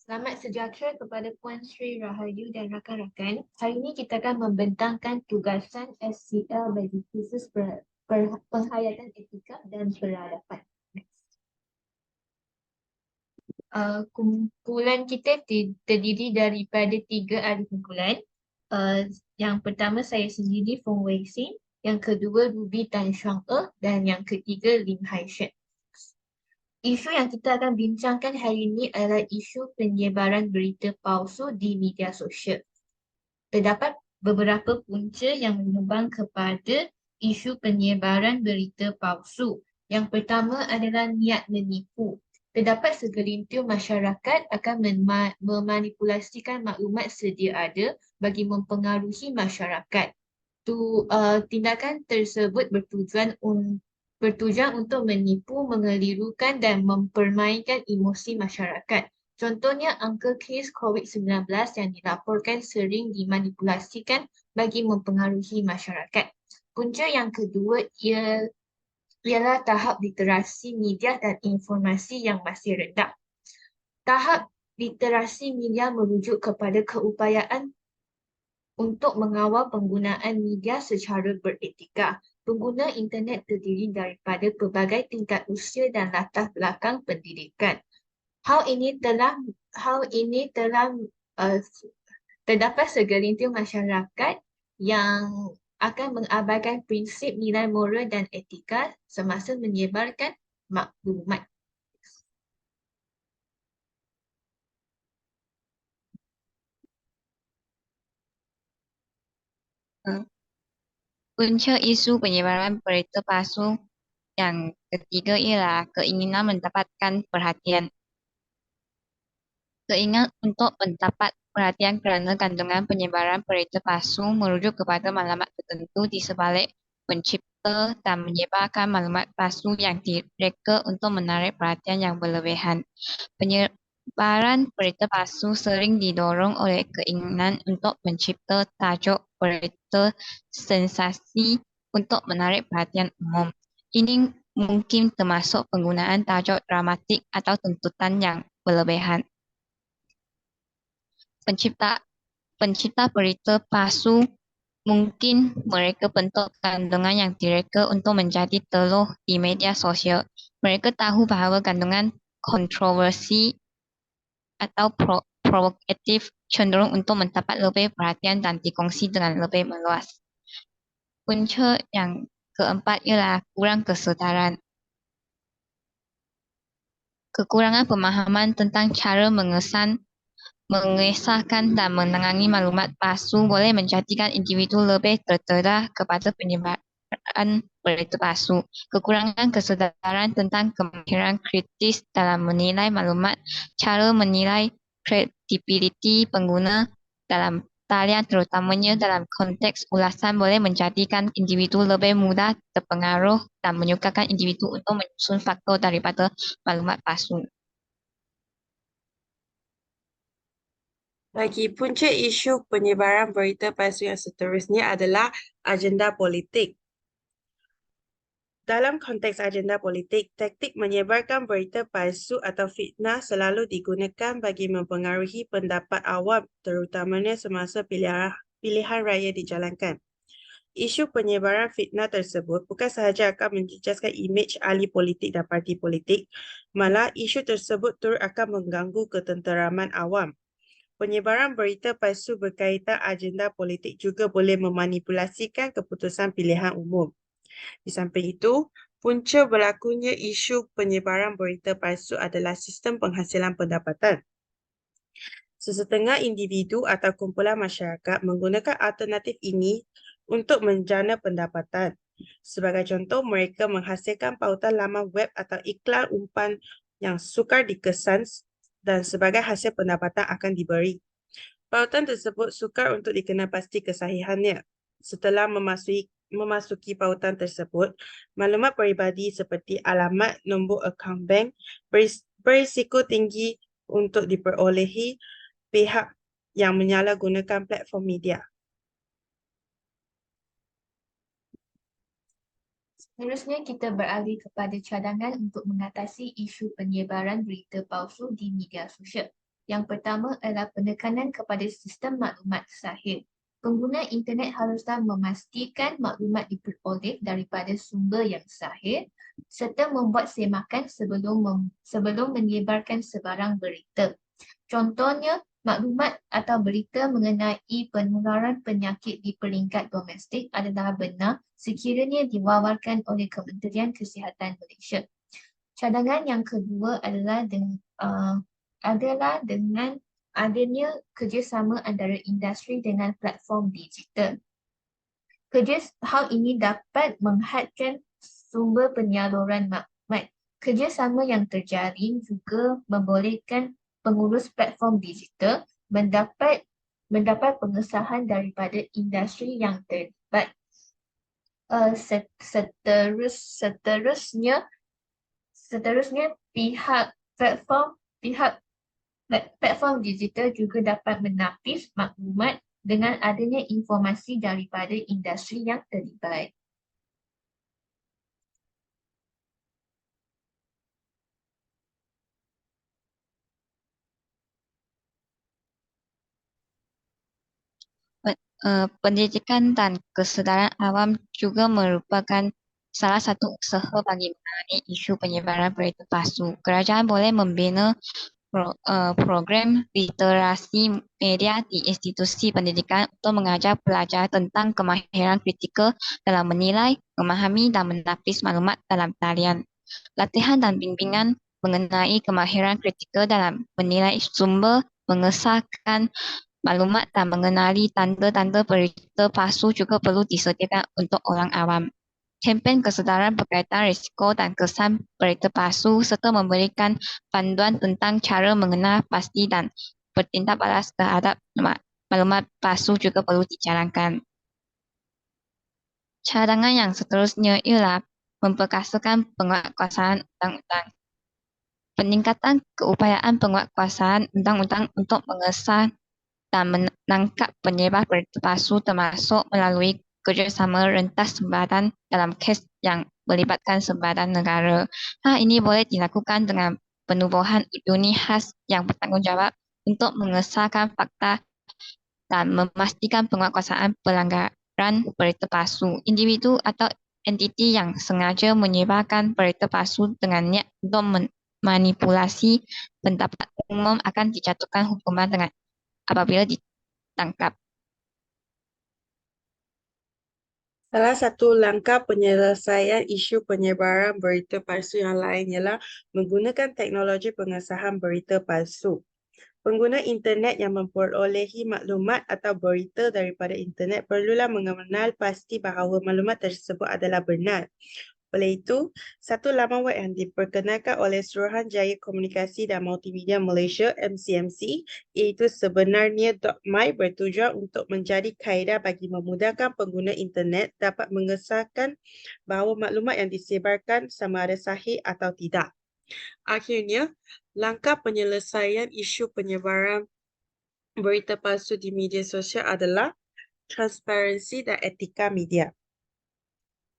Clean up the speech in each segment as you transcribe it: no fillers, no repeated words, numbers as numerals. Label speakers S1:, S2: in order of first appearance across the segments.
S1: Selamat sejahtera kepada Puan Sri Rahayu dan rakan-rakan. Hari ini kita akan membentangkan tugasan SCL bagi kursus penghayatan etika dan peradaban. Kumpulan kita terdiri daripada 3 ahli kumpulan. Yang pertama saya sendiri, Feng Wei Xin. Yang kedua, Ruby Tan Shuang dan yang ketiga, Lim Hai Shen. Isu yang kita akan bincangkan hari ini adalah isu penyebaran berita palsu di media sosial. Terdapat beberapa punca yang menyumbang kepada isu penyebaran berita palsu. Yang pertama adalah niat menipu. Terdapat segelintir masyarakat akan memanipulasikan maklumat sedia ada bagi mempengaruhi masyarakat. Tindakan tersebut bertujuan untuk menipu, mengelirukan dan mempermainkan emosi masyarakat. Contohnya, angka kes COVID-19 yang dilaporkan sering dimanipulasikan bagi mempengaruhi masyarakat. Punca yang kedua ialah tahap literasi media dan informasi yang masih rendah. Tahap literasi media merujuk kepada keupayaan untuk mengawal penggunaan media secara beretika. Pengguna internet terdiri daripada pelbagai tingkat usia dan latar belakang pendidikan. Hal ini telah terdapat segelintir masyarakat yang akan mengabaikan prinsip nilai moral dan etika semasa menyebarkan maklumat.
S2: Punca isu penyebaran berita palsu yang ketiga ialah keinginan mendapatkan perhatian. Keinginan untuk mendapat perhatian kerana kandungan penyebaran berita palsu merujuk kepada maklumat tertentu di sebalik pencipta dan menyebarkan maklumat palsu yang direka untuk menarik perhatian yang berlebihan. Penyebaran berita palsu sering didorong oleh keinginan untuk mencipta tajuk berita sensasi untuk menarik perhatian umum. Ini mungkin termasuk penggunaan tajuk dramatik atau tuntutan yang berlebihan. Pencipta berita palsu mungkin mereka bentuk kandungan yang direka untuk menjadi teluh di media sosial. Mereka tahu bahawa kandungan kontroversi atau provokatif cenderung untuk mendapat lebih perhatian dan dikongsi dengan lebih meluas. Punca yang keempat ialah kurang kesedaran. Kekurangan pemahaman tentang cara mengesahkan dan menangani maklumat palsu boleh menjadikan individu lebih terdedah kepada penyebaran berita palsu. Kekurangan kesedaran tentang kemahiran kritis dalam menilai maklumat, cara menilai kredibiliti pengguna dalam talian terutamanya dalam konteks ulasan boleh menjadikan individu lebih mudah terpengaruh dan menyukarkan individu untuk menyusun faktor daripada maklumat palsu.
S3: Bagi punca isu penyebaran berita palsu yang seterusnya adalah agenda politik. Dalam konteks agenda politik, taktik menyebarkan berita palsu atau fitnah selalu digunakan bagi mempengaruhi pendapat awam, terutamanya semasa pilihan raya dijalankan. Isu penyebaran fitnah tersebut bukan sahaja akan menjejaskan imej ahli politik dan parti politik, malah isu tersebut turut akan mengganggu ketenteraman awam. Penyebaran berita palsu berkaitan agenda politik juga boleh memanipulasikan keputusan pilihan umum. Di samping itu, punca berlakunya isu penyebaran berita palsu adalah sistem penghasilan pendapatan. Sesetengah individu atau kumpulan masyarakat menggunakan alternatif ini untuk menjana pendapatan. Sebagai contoh, mereka menghasilkan pautan laman web atau iklan umpan yang sukar dikesan dan sebagai hasil pendapatan akan diberi. Pautan tersebut sukar untuk dikenal pasti kesahihannya. Setelah memasuki pautan tersebut, maklumat peribadi seperti alamat, nombor akaun bank berisiko tinggi untuk diperolehi pihak yang menyalahgunakan platform media.
S1: Seterusnya kita beralih kepada cadangan untuk mengatasi isu penyebaran berita palsu di media sosial. Yang pertama adalah penekanan kepada sistem maklumat sahih. Pengguna internet haruslah memastikan maklumat diperoleh daripada sumber yang sahih serta membuat semakan sebelum menyebarkan sebarang berita. Contohnya, maklumat atau berita mengenai penularan penyakit di peringkat domestik adalah benar sekiranya diwawarkan oleh Kementerian Kesihatan Malaysia. Cadangan yang kedua adalah dengan adanya kerjasama antara industri dengan platform digital. Hal ini dapat menghadkan sumber penyaluran maklumat. Kerjasama yang terjalin juga membolehkan pengurus platform digital mendapat pengesahan daripada industri yang terlibat. Seterusnya pihak platform digital juga dapat menapis maklumat dengan adanya informasi daripada industri yang terlibat.
S2: Pendidikan dan kesedaran awam juga merupakan salah satu usaha bagi menangani isu penyebaran berita palsu. Kerajaan boleh membina program literasi media di institusi pendidikan untuk mengajar pelajar tentang kemahiran kritikal dalam menilai, memahami dan menapis maklumat dalam talian. Latihan dan bimbingan mengenai kemahiran kritikal dalam menilai sumber, mengesahkan maklumat dan mengenali tanda-tanda berita palsu juga perlu disediakan untuk orang awam. Kempen kesedaran berkaitan risiko dan kesan berita palsu serta memberikan panduan tentang cara mengenal pasti dan bertindak balas terhadap maklumat palsu juga perlu dijalankan. Cadangan yang seterusnya ialah memperkasakan penguatkuasaan undang-undang. Peningkatan keupayaan penguatkuasaan undang-undang untuk mengesah dan menangkap penyebar berita palsu termasuk melalui kerjasama rentas sempadan dalam kes yang melibatkan sempadan negara. Hal ini boleh dilakukan dengan penubuhan unit khas yang bertanggungjawab untuk mengesahkan fakta dan memastikan penguatkuasaan pelanggaran berita palsu. Individu atau entiti yang sengaja menyebarkan berita palsu dengan niat untuk memanipulasi pendapat umum akan dijatuhkan hukuman dengan apabila ditangkap.
S3: Salah satu langkah penyelesaian isu penyebaran berita palsu yang lain ialah menggunakan teknologi pengesahan berita palsu. Pengguna internet yang memperolehi maklumat atau berita daripada internet perlulah mengenal pasti bahawa maklumat tersebut adalah benar. Oleh itu, satu laman web yang diperkenalkan oleh Suruhanjaya Komunikasi dan Multimedia Malaysia (MCMC) iaitu sebenarnya.my bertujuan untuk menjadi kaedah bagi memudahkan pengguna internet dapat mengesahkan bahawa maklumat yang disebarkan sama ada sahih atau tidak. Akhirnya, langkah penyelesaian isu penyebaran berita palsu di media sosial adalah transparansi dan etika media.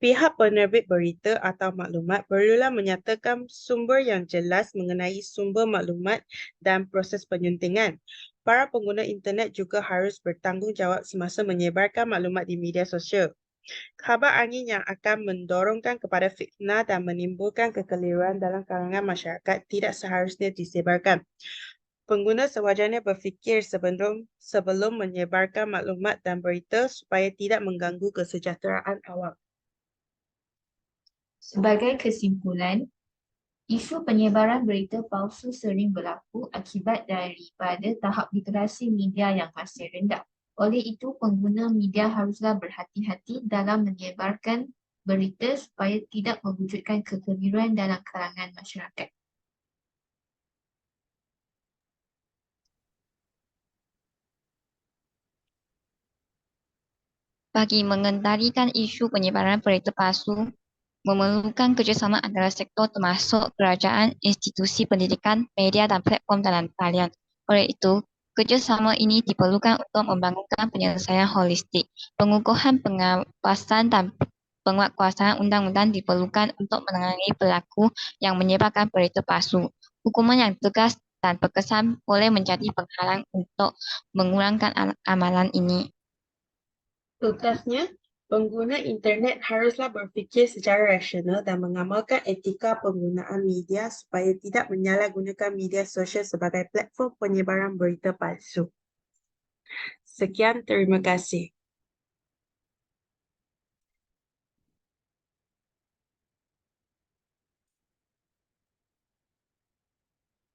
S3: Pihak penerbit berita atau maklumat perlulah menyatakan sumber yang jelas mengenai sumber maklumat dan proses penyuntingan. Para pengguna internet juga harus bertanggungjawab semasa menyebarkan maklumat di media sosial. Khabar angin yang akan mendorongkan kepada fitnah dan menimbulkan kekeliruan dalam kalangan masyarakat tidak seharusnya disebarkan. Pengguna sewajarnya berfikir sebelum menyebarkan maklumat dan berita supaya tidak mengganggu kesejahteraan awam.
S1: Sebagai kesimpulan, isu penyebaran berita palsu sering berlaku akibat daripada tahap literasi media yang masih rendah. Oleh itu, pengguna media haruslah berhati-hati dalam menyebarkan berita supaya tidak mewujudkan kekeliruan dalam kalangan masyarakat.
S2: Bagi mengendalikan isu penyebaran berita palsu, memerlukan kerjasama antara sektor termasuk kerajaan, institusi pendidikan, media dan platform dalam talian. Oleh itu, kerjasama ini diperlukan untuk membangunkan penyelesaian holistik. Pengukuhan pengawasan dan penguatkuasaan undang-undang diperlukan untuk menangani pelaku yang menyebarkan berita palsu. Hukuman yang tegas tanpa kesan boleh menjadi penghalang untuk mengurangkan amalan ini.
S3: Tuntasnya, pengguna internet haruslah berfikir secara rasional dan mengamalkan etika penggunaan media supaya tidak menyalahgunakan media sosial sebagai platform penyebaran berita palsu. Sekian, terima kasih.